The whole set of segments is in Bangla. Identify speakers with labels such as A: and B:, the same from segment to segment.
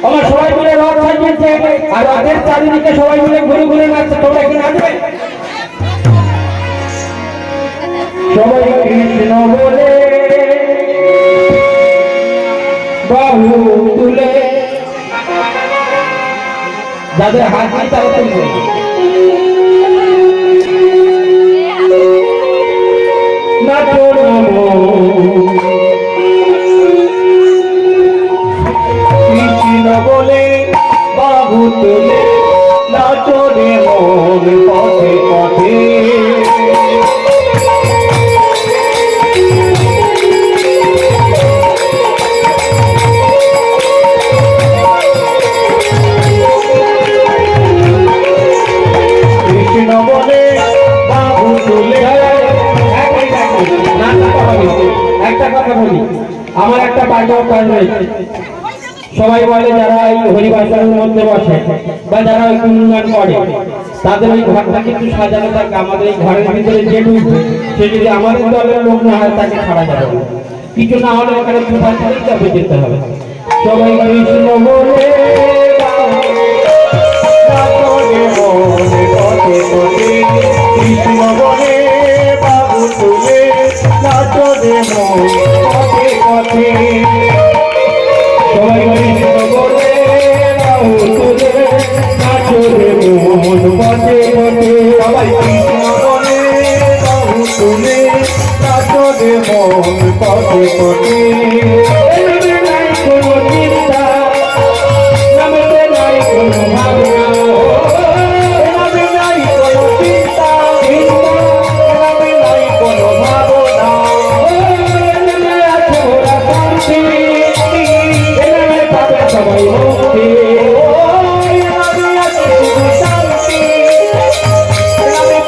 A: আমার সবাই মিলে রথ সাজিয়েছে আর রথের চারিদিকে সবাই মিলে ঘুরে ঘুরে নাচছে, তোমরা কি নাচবে? সবাই কৃষ্ণ বলে বাহু তুলে, যাদের হাত নেই তারা তুলবে। নাচো নমো কৃষ্ণ বলে বাহু তুলে, নাচো রে মন পথে পথে। কৃষ্ণ বলে বাহু তুলে। একটা কথা বলি, আমার একটা বাজার কাজ রয়েছে। সবাই বলে যারা এই হরিবাসনের মধ্যে বসে বা যারা ওই গুণগান করে, তাদের ওই ঘরটা কিন্তু সাজানো থাকে। আমাদের এই ঘরের ভিতরে যে ঢুকবে সে যদি আমাদের দলের লোক না হয় তাকে ছাড়া যাবে না, কিছু না হলে ওখানে দুবার ছাড়াই চাপে যেতে হবে। সবাই কৃষ্ণ বলে কৃষ্ণ বলে বাবু তুলে, নাচো রে মন পথে পথে। সবাই কৃষ্ণ বলে বাবু তুলে, নাচো রে মন পথে পথে। সবাই কৃষ্ণ বলে বাবু তুলে, নাচো রে মন পথে পথে। নাই কোনো চিন্তা, নামতে নাই কোনো ভাবনা, সবাই মুক্তি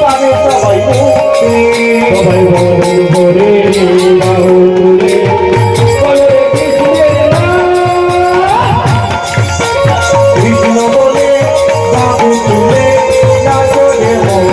A: পাবে, সবাই মুক্তি। সবাই ভরে বাহু তুলে বলে কৃষ্ণের নাম। কৃষ্ণ বলে বাহু তুলে, নাচো রে মন